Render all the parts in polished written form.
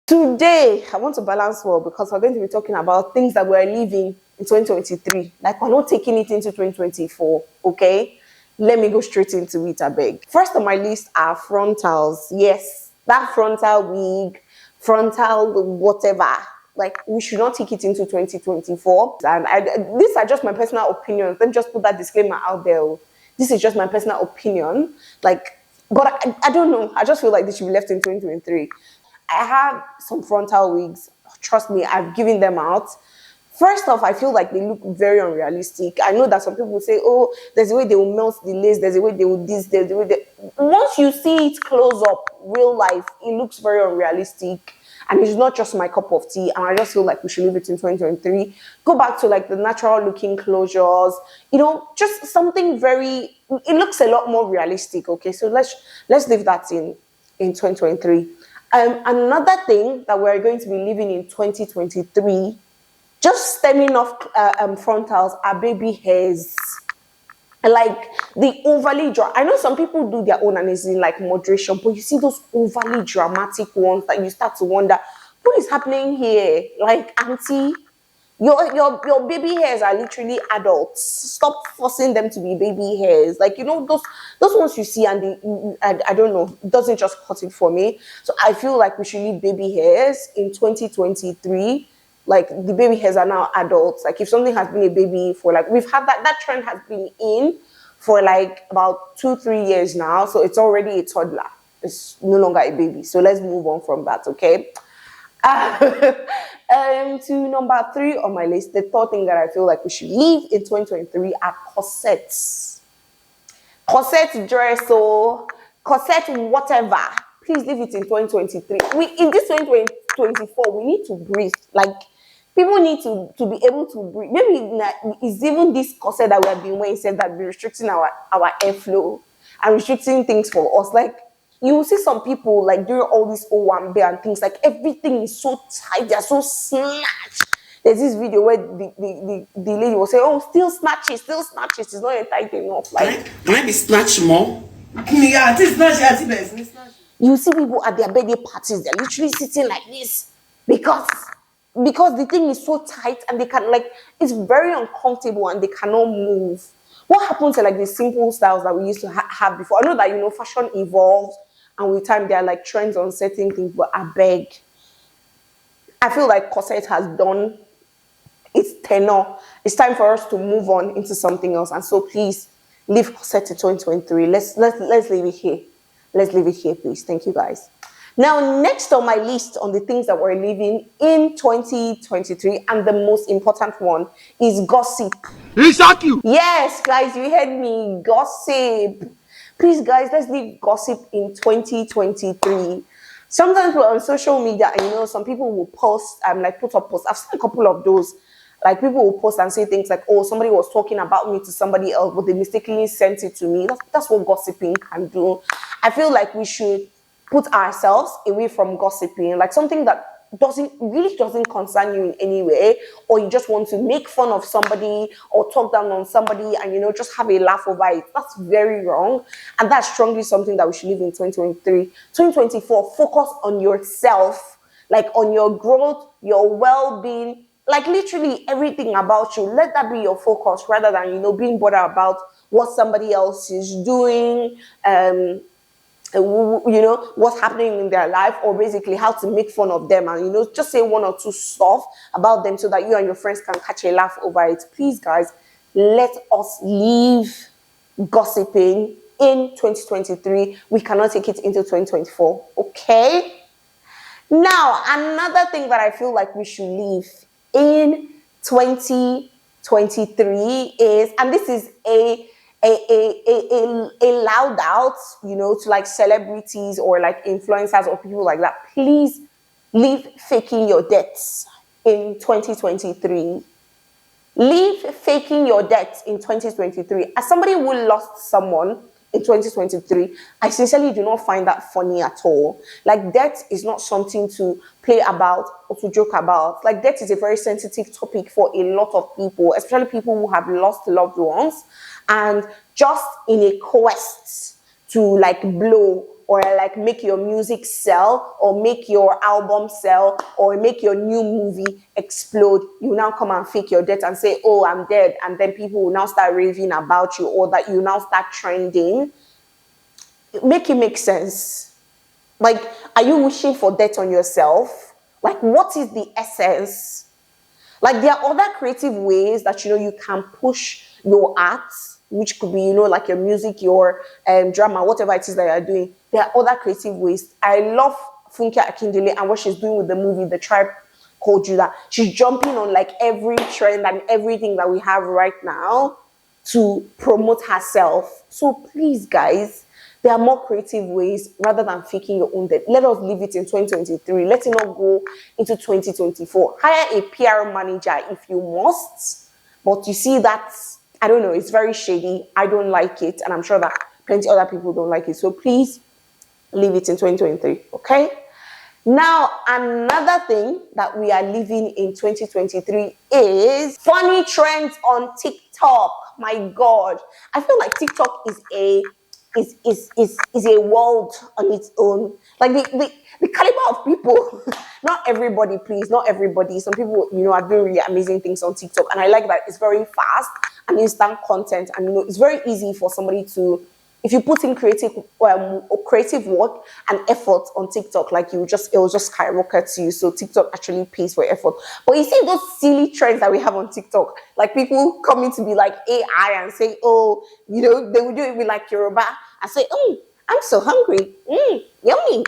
Today, I want to balance well because we're going to be talking about things that we're living in 2023. Like, we're not taking it into 2024, okay? Let me go straight into it, I beg. First on my list are frontals. Yes, that frontal wig, frontal whatever. Like, we should not take it into 2024. And these are just my personal opinions. Let me just put that disclaimer out there. This is just my personal opinion. Like, but I don't know. I just feel like this should be left in 2023. I have some frontal wigs. Trust me, I've given them out. First off, I feel like they look very unrealistic. I know that some people say, oh, there's a way they will melt the lace, there's a way they will this, there's a way they... Once you see it close up, real life, it looks very unrealistic. And it's not just my cup of tea. And I just feel like we should leave it in 2023. Go back to like the natural looking closures. You know, just something very... It looks a lot more realistic, okay? So let's leave that in 2023. Another thing that we're going to be living in 2023, just stemming off frontals, are baby hairs. Like the overly I know some people do their own and it's in like moderation, but you see those overly dramatic ones that you start to wonder, what is happening here? Like, auntie, your baby hairs are literally adults. Stop forcing them to be baby hairs. Like, you know, those ones you see and I don't know, it doesn't just cut it for me. So I feel like we should leave baby hairs in 2023. Like, the baby hairs are now adults. Like, if something has been a baby for like, we've had that trend has been in for like about 2-3 years now. So it's already a toddler. It's no longer a baby. So let's move on from that, okay? To number 3 on my list, the third thing that I feel like we should leave in 2023 are corsets. Corset dress or corset whatever. Please leave it in 2023. In this 2024, we need to breathe. Like, people need to be able to breathe. Maybe it's even this corset that we have been wearing said that be restricting our airflow and restricting things for us. Like, you will see some people like doing all this O1B and things, like everything is so tight, they're so snatched. There's this video where the lady was saying, oh, still snatches, it's not yet tight enough. Like, can I be snatched more? Yeah, it's snatch. You see people at their birthday parties, they're literally sitting like this because the thing is so tight and they can, like, it's very uncomfortable and they cannot move. What happened to like the simple styles that we used to have before? I know that, you know, fashion evolves and with time there are like trends on certain things, but I beg. I feel like corset has done its tenure. It's time for us to move on into something else. And so please leave corset to 2023. Let's leave it here. Let's leave it here, please. Thank you, guys. Now, next on my list on the things that we're living in 2023, and the most important one is gossip. Yes, guys, you heard me. Gossip. Please, guys, let's leave gossip in 2023. Sometimes we're on social media and, you know, some people will post, like put up posts. I've seen a couple of those. Like, people will post and say things like, oh, somebody was talking about me to somebody else, but they mistakenly sent it to me. That's what gossiping can do. I feel like we should put ourselves away from gossiping, like something that doesn't concern you in any way, or you just want to make fun of somebody or talk down on somebody and, you know, just have a laugh over it. That's very wrong. And that's strongly something that we should leave in 2023. 2024, focus on yourself, like on your growth, your well-being, like literally everything about you. Let that be your focus rather than, you know, being bothered about what somebody else is doing, you know, what's happening in their life, or basically how to make fun of them and, you know, just say 1 or 2 stuff about them so that you and your friends can catch a laugh over it. Please, guys, let us leave gossiping in 2023. We cannot take it into 2024, okay? Now, another thing that I feel like we should leave in 2023 is, and this is a loud out, you know, to like celebrities or like influencers or people like that. Please leave faking your debts in 2023. Leave faking your debts in 2023. As somebody who lost someone in 2023, I sincerely do not find that funny at all. Like, death is not something to play about or to joke about. Like, death is a very sensitive topic for a lot of people, especially people who have lost loved ones, and just in a quest to like blow or like make your music sell, or make your album sell, or make your new movie explode, you now come and fake your death and say, oh, I'm dead. And then people will now start raving about you, or that you now start trending. Make it make sense. Like, are you wishing for death on yourself? Like, what is the essence? Like, there are other creative ways that, you can push your art, which could be, like your music, your drama, whatever it is that you're doing. There are other creative ways. I love Funke Akindele and what she's doing with the movie, The Tribe Called Judah. She's jumping on like every trend and everything that we have right now to promote herself. So please, guys, there are more creative ways rather than faking your own death. Let us leave it in 2023. Let it not go into 2024. Hire a PR manager if you must. But you see that, I don't know, it's very shady. I don't like it. And I'm sure that plenty other people don't like it. So please leave it in 2023. Okay? Now, another thing that we are living in 2023 is funny trends on TikTok. My God. I feel like TikTok is a world on its own. Like the caliber of people, not everybody, please, not everybody. Some people, are doing really amazing things on TikTok. And I like that it's very fast and instant content. And, it's very easy for somebody to, if you put in creative work and effort on TikTok, like it will just skyrocket to you. So TikTok actually pays for effort. But you see those silly trends that we have on TikTok, like people coming to be like AI and say, oh, they will do it with like Yoruba and say, I'm so hungry. Yummy.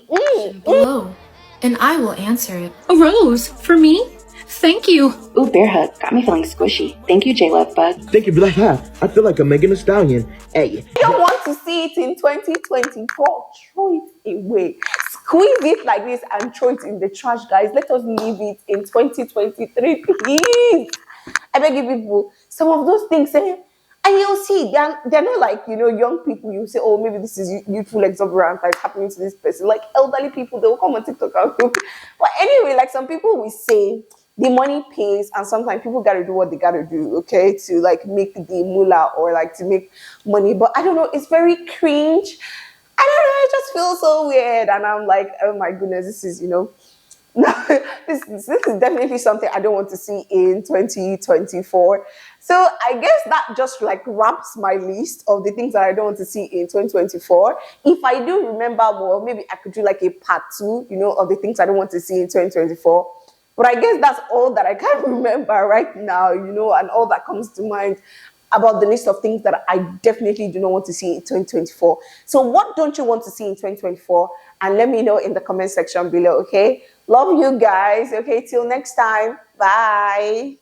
Below, and I will answer it. A rose for me? Thank you. Ooh, bear hug. Got me feeling squishy. Thank you, J-Love Bug. Thank you, Black Hat. I feel like I'm Megan Thee Stallion. Hey. I don't want to see it in 2024. Throw it away. Squeeze it like this and throw it in the trash, guys. Let us leave it in 2023, please. I beg you people, some of those things, and you'll see, they're not like, young people. You say, oh, maybe this is youthful exuberance that's happening to this person. Like elderly people, they will come on TikTok and look. But anyway, like some people will say, the money pays, and sometimes people got to do what they got to do, okay, to like make the moolah or like to make money. But I don't know, it's very cringe. I don't know, it just feels so weird. And I'm like, oh my goodness, this is, this is definitely something I don't want to see in 2024. So I guess that just like wraps my list of the things that I don't want to see in 2024. If I do remember more, maybe I could do like a part 2, of the things I don't want to see in 2024. But I guess that's all that I can remember right now, and all that comes to mind about the list of things that I definitely do not want to see in 2024. So what don't you want to see in 2024? And let me know in the comment section below, okay? Love you guys. Okay, till next time. Bye.